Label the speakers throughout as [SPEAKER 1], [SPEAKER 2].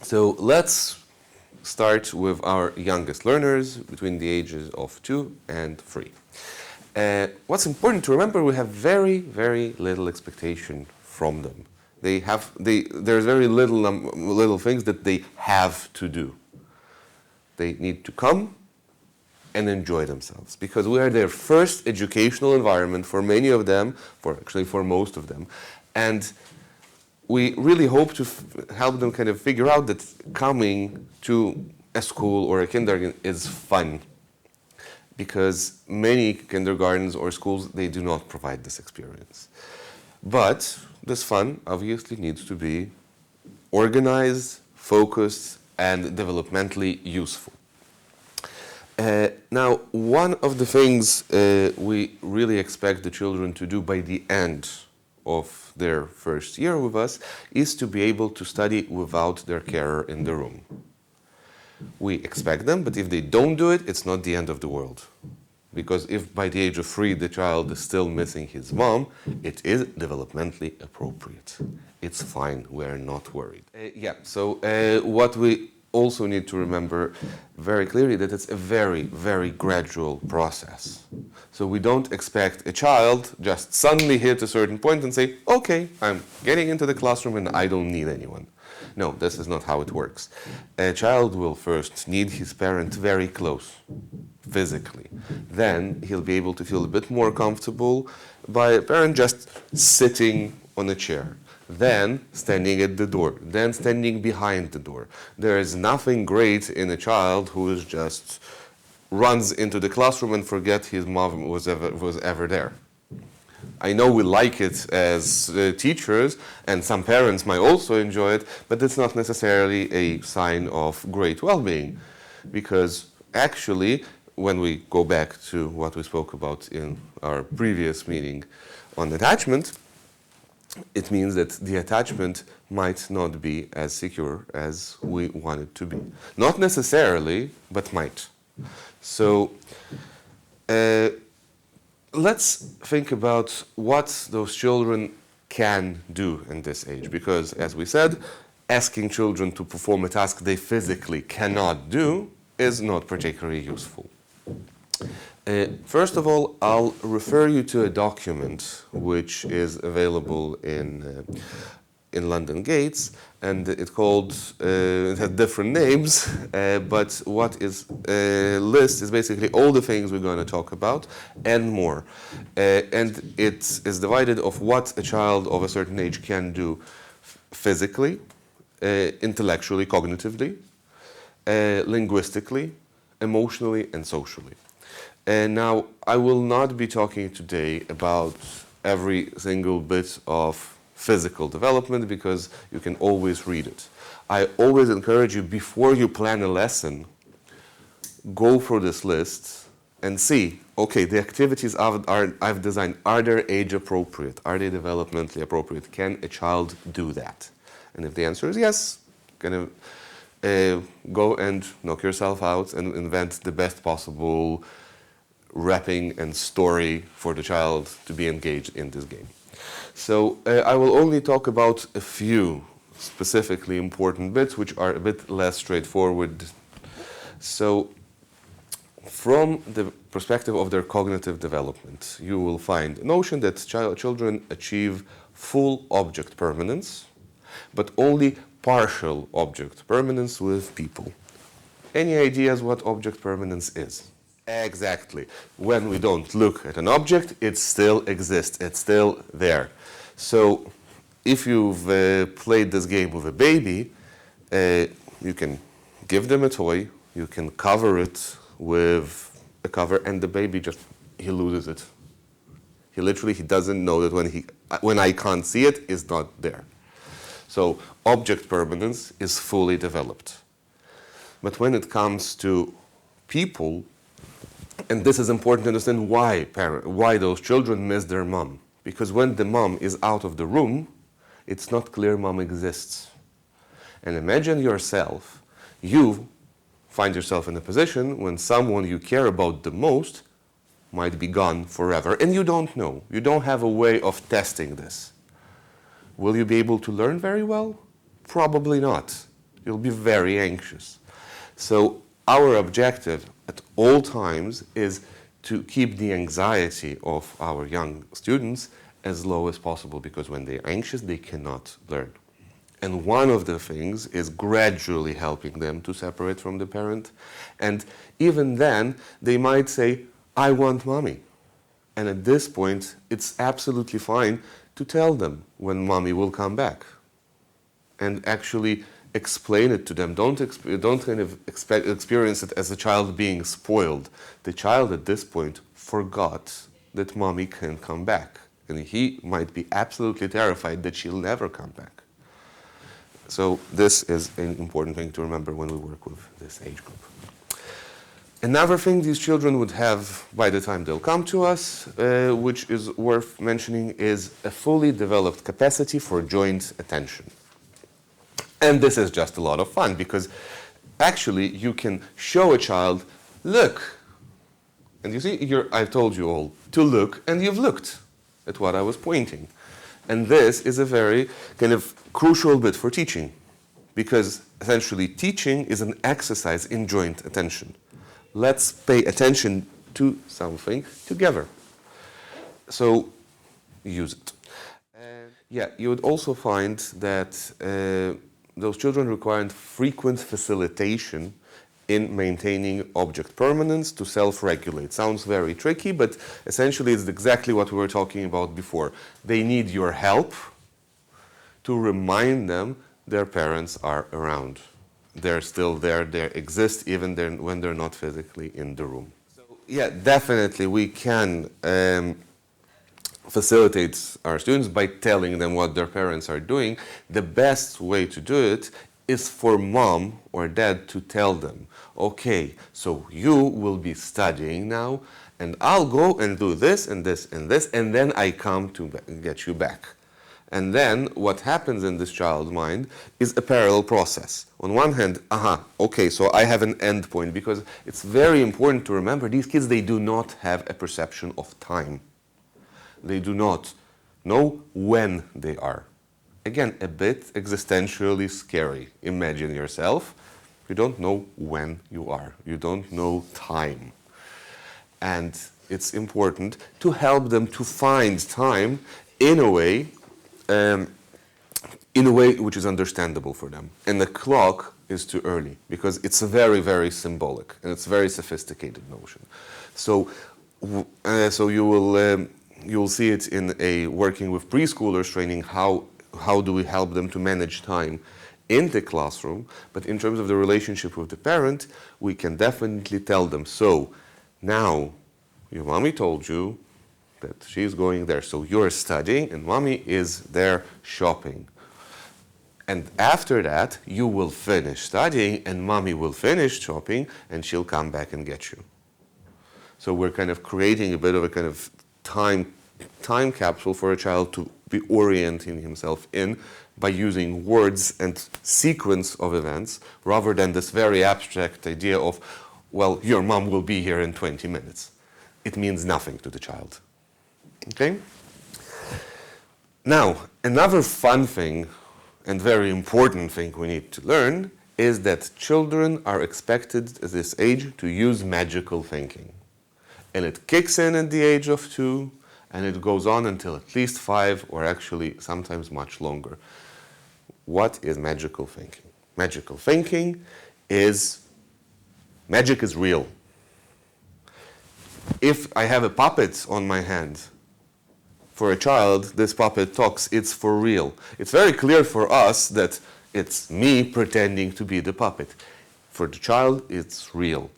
[SPEAKER 1] So let's start with our youngest learners between the ages of 2 and 3. What's important to remember, we have very, very little expectation from them. There's very little things that they have to do. They need to come and enjoy themselves, because we are their first educational environment for many of them, for most of them. And we really hope to help them kind of figure out that coming to a school or a kindergarten is fun, because many kindergartens or schools, they do not provide this experience. But this fun obviously needs to be organized, focused, and developmentally useful. Now, one of the things we really expect the children to do by the end of their first year with us is to be able to study without their carer in the room. We expect them, but if they don't do it, it's not the end of the world. Because if by the age of 3 the child is still missing his mom, it is developmentally appropriate. It's fine, we're not worried. So what we also need to remember very clearly, that it's a very, very gradual process. So we don't expect a child just suddenly hit a certain point and say, okay, I'm getting into the classroom and I don't need anyone. No, this is not how it works. A child will first need his parent very close, physically. Then he'll be able to feel a bit more comfortable by a parent just sitting on a chair, then standing at the door, then standing behind the door. There is nothing great in a child who is just runs into the classroom and forget his mom was ever there. I know we like it as teachers, and some parents might also enjoy it, but it's not necessarily a sign of great well-being, because actually, when we go back to what we spoke about in our previous meeting on attachment, it means that the attachment might not be as secure as we want it to be. Not necessarily, but might. So let's think about what those children can do in this age, because as we said, asking children to perform a task they physically cannot do is not particularly useful. First of all, I'll refer you to a document which is available in London Gates, and it has different names, but what is list is basically all the things we're going to talk about and more. And it is divided of what a child of a certain age can do physically, intellectually, cognitively, linguistically, emotionally, and socially. And now, I will not be talking today about every single bit of physical development, because you can always read it. I always encourage you, before you plan a lesson, go through this list and see, okay, the activities I've designed, are they age appropriate? Are they developmentally appropriate? Can a child do that? And if the answer is yes, go and knock yourself out and invent the best possible wrapping and story for the child to be engaged in this game. So I will only talk about a few specifically important bits which are a bit less straightforward. So from the perspective of their cognitive development, you will find a notion that children achieve full object permanence, but only partial object permanence with people. Any ideas what object permanence is? Exactly. When we don't look at an object, it still exists. It's still there. So if you've played this game with a baby, you can give them a toy, you can cover it with a cover, and the baby he loses it. He doesn't know that when I can't see it, it's not there. So object permanence is fully developed. But when it comes to people, and this is important to understand why those children miss their mom. Because when the mom is out of the room, it's not clear mom exists. And imagine yourself, you find yourself in a position when someone you care about the most might be gone forever, and you don't know. You don't have a way of testing this. Will you be able to learn very well? Probably not. You'll be very anxious. So our objective at all times is to keep the anxiety of our young students as low as possible, because when they're anxious, they cannot learn. And one of the things is gradually helping them to separate from the parent. And even then, they might say, I want mommy. And at this point, it's absolutely fine to tell them when mommy will come back. And actually explain it to them. Don't kind of experience it as a child being spoiled. The child at this point forgot that mommy can come back. And he might be absolutely terrified that she'll never come back. So this is an important thing to remember when we work with this age group. Another thing these children would have by the time they'll come to us, which is worth mentioning, is a fully developed capacity for joint attention. And this is just a lot of fun, because actually you can show a child, look. And you see, I've told you all to look, and you've looked at what I was pointing. And this is a very kind of crucial bit for teaching, because essentially teaching is an exercise in joint attention. Let's pay attention to something together. So use it. Yeah, you would also find that those children require frequent facilitation in maintaining object permanence to self-regulate. Sounds very tricky, but essentially it's exactly what we were talking about before. They need your help to remind them their parents are around. They're still there, they exist even when they're not physically in the room. So, yeah, definitely we can facilitate our students by telling them what their parents are doing. The best way to do it is for mom or dad to tell them, okay, so you will be studying now, and I'll go and do this and this and this, and then I come to get you back. And then what happens in this child's mind is a parallel process. On one hand, okay, so I have an end point, because it's very important to remember these kids, they do not have a perception of time. They do not know when they are. Again, a bit existentially scary. Imagine yourself, you don't know when you are. You don't know time. And it's important to help them to find time in a way which is understandable for them. And the clock is too early, because it's very, very symbolic, and it's a very sophisticated notion. So you will see it in a working with preschoolers training, how do we help them to manage time in the classroom. But in terms of the relationship with the parent, we can definitely tell them, so now your mommy told you that she's going there, so you're studying and mommy is there shopping. And after that, you will finish studying and mommy will finish shopping and she'll come back and get you. So we're kind of creating a bit of a kind of time capsule for a child to be orienting himself in by using words and sequence of events, rather than this very abstract idea of, well, your mom will be here in 20 minutes. It means nothing to the child. Okay? Now, another fun thing and very important thing we need to learn is that children are expected at this age to use magical thinking. And it kicks in at the age of 2, and it goes on until at least 5, or actually sometimes much longer. What is magical thinking? Magical thinking is, magic is real. If I have a puppet on my hand, for a child, this puppet talks, it's for real. It's very clear for us that it's me pretending to be the puppet. For the child, it's real.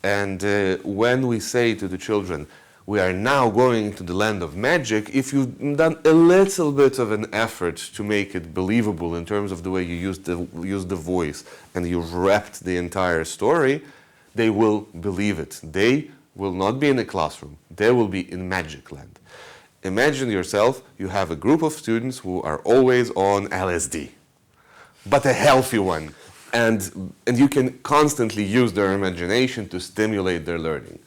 [SPEAKER 1] And when we say to the children, we are now going to the land of magic, if you've done a little bit of an effort to make it believable in terms of the way you use the voice, and you've wrapped the entire story, they will believe it. They will not be in a classroom. They will be in magic land. Imagine yourself, you have a group of students who are always on LSD, but a healthy one. And you can constantly use their imagination to stimulate their learning.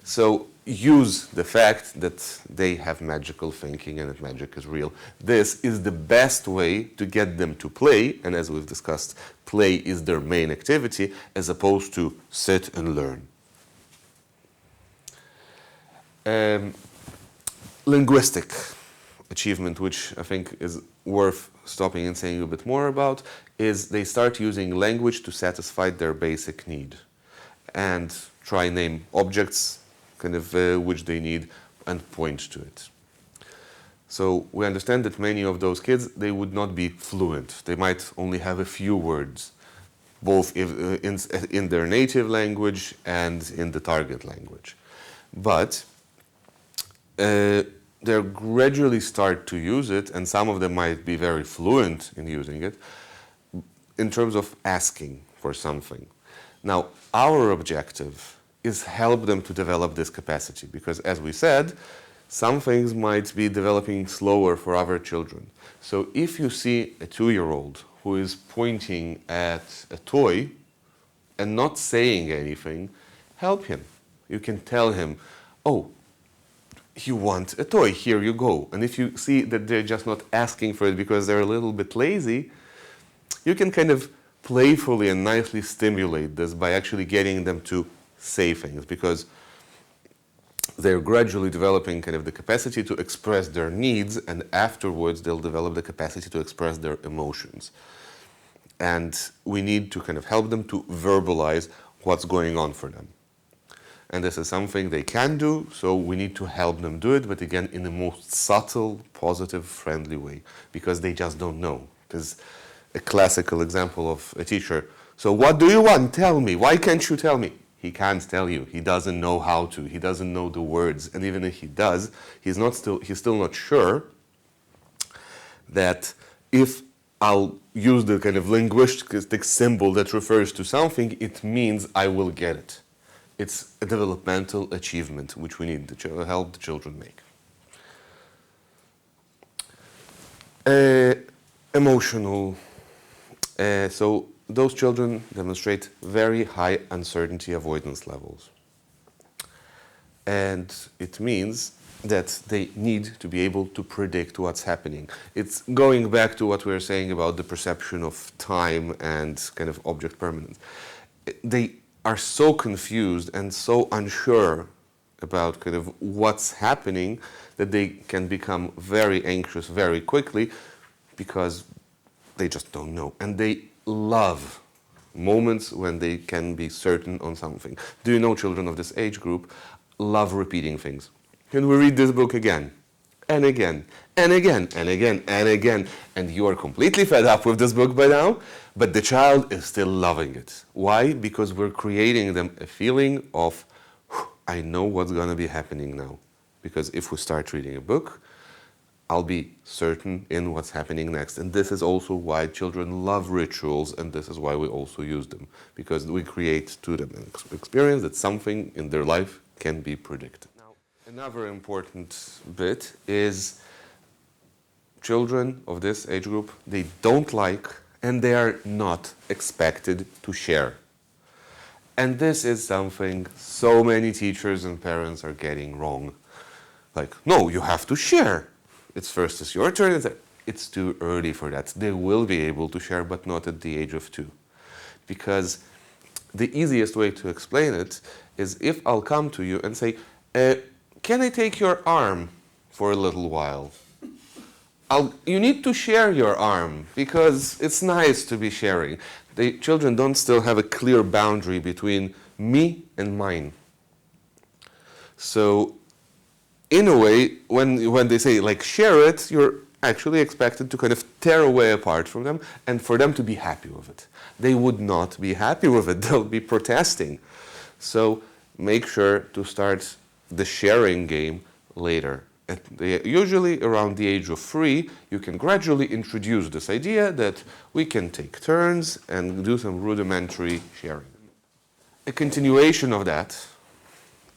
[SPEAKER 1] So use the fact that they have magical thinking and that magic is real. This is the best way to get them to play, and as we've discussed, play is their main activity as opposed to sit and learn. Linguistic achievement, which I think is worth stopping and saying a bit more about, is they start using language to satisfy their basic need and try name objects kind of which they need and point to it. So we understand that many of those kids, they would not be fluent. They might only have a few words, both in their native language and in the target language. But they gradually start to use it, and some of them might be very fluent in using it, in terms of asking for something. Now, our objective is help them to develop this capacity, because as we said, some things might be developing slower for other children. So if you see a 2-year-old who is pointing at a toy and not saying anything, help him. You can tell him, oh, you want a toy, here you go. And if you see that they're just not asking for it because they're a little bit lazy, you can kind of playfully and nicely stimulate this by actually getting them to say things, because they're gradually developing kind of the capacity to express their needs, and afterwards they'll develop the capacity to express their emotions. And we need to kind of help them to verbalize what's going on for them. And this is something they can do, so we need to help them do it, but again, in the most subtle, positive, friendly way, because they just don't know. There's a classical example of a teacher. So what do you want? Tell me. Why can't you tell me? He can't tell you. He doesn't know how to. He doesn't know the words. And even if he does, he's still not sure that if I'll use the kind of linguistic symbol that refers to something, it means I will get it. It's a developmental achievement which we need to help the children make. Emotional. So those children demonstrate very high uncertainty avoidance levels. And it means that they need to be able to predict what's happening. It's going back to what we were saying about the perception of time and kind of object permanence. They are so confused and so unsure about kind of what's happening that they can become very anxious very quickly because they just don't know. And they love moments when they can be certain on something. Do you know children of this age group love repeating things? Can we read this book again? And again, and again, and again, and again. And you are completely fed up with this book by now, but the child is still loving it. Why? Because we're creating them a feeling of, I know what's going to be happening now. Because if we start reading a book, I'll be certain in what's happening next. And this is also why children love rituals, and this is why we also use them. Because we create to them an experience that something in their life can be predicted. Now, another important bit is children of this age group, they don't like and they are not expected to share. And this is something so many teachers and parents are getting wrong. Like, no, you have to share. It's your turn. It's too early for that. They will be able to share, but not at the age of 2. Because the easiest way to explain it is if I'll come to you and say, can I take your arm for a little while? You need to share your arm because it's nice to be sharing. The children don't still have a clear boundary between me and mine. So in a way, when they say, like, share it, you're actually expected to kind of tear away apart from them and for them to be happy with it. They would not be happy with it. They'll be protesting. So make sure to start the sharing game later. Usually around the age of 3, you can gradually introduce this idea that we can take turns and do some rudimentary sharing. A continuation of that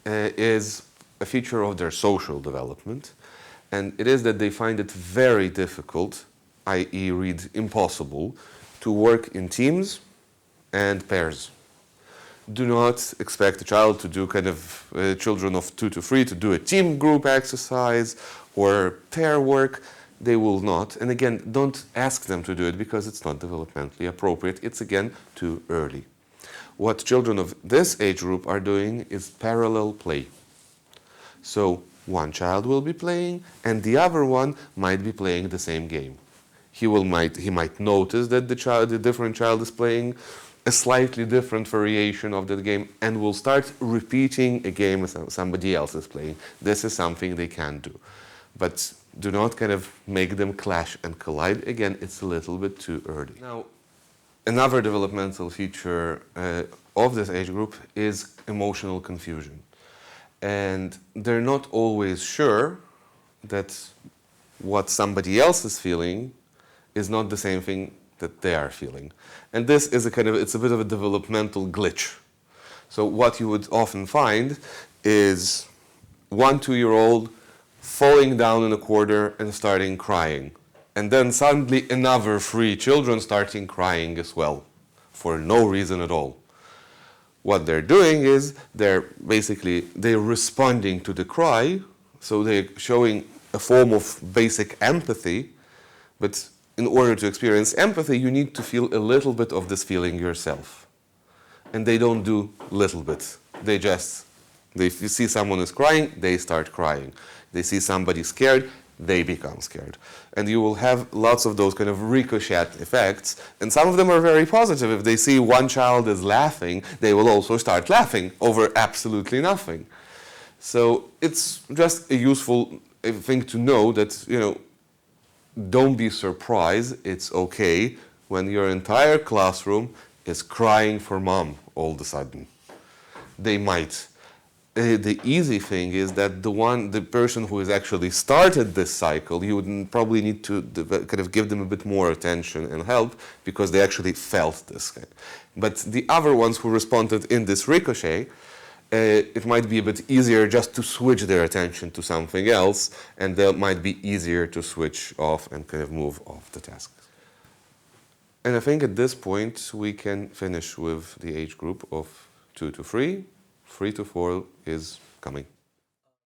[SPEAKER 1] is a feature of their social development, and it is that they find it very difficult, i.e. read impossible, to work in teams and pairs. do not expect a child to do children of 2 to 3 to do a team group exercise or pair work. They will not. And again, don't ask them to do it because it's not developmentally appropriate. It's again too early. What children of this age group are doing is parallel play. So one child will be playing and the other one might be playing the same game. He might notice that the different child is playing a slightly different variation of that game and will start repeating a game somebody else is playing. This is something they can do. But do not make them clash and collide. Again, it's a little bit too early. Now, another developmental feature of this age group is emotional confusion. And they're not always sure that what somebody else is feeling is not the same thing that they are feeling. And this is it's a bit of a developmental glitch. So what you would often find is 1 2-year-old falling down in a corner and starting crying. And then suddenly another 3 children starting crying as well, for no reason at all. What they're doing is they're responding to the cry, so they're showing a form of basic empathy, but in order to experience empathy, you need to feel a little bit of this feeling yourself. And they don't do little bit. If you see someone is crying, they start crying. They see somebody scared, they become scared. And you will have lots of those ricochet effects, and some of them are very positive. If they see one child is laughing, they will also start laughing over absolutely nothing. So it's just a useful thing to know that, don't be surprised, it's okay when your entire classroom is crying for mom all of a sudden. They might. The easy thing is that the person who has actually started this cycle, you would probably need to give them a bit more attention and help because they actually felt this. But the other ones who responded in this ricochet, it might be a bit easier just to switch their attention to something else, and it might be easier to switch off and move off the task. And I think at this point we can finish with the age group of 2 to 3. 3 to 4 is coming.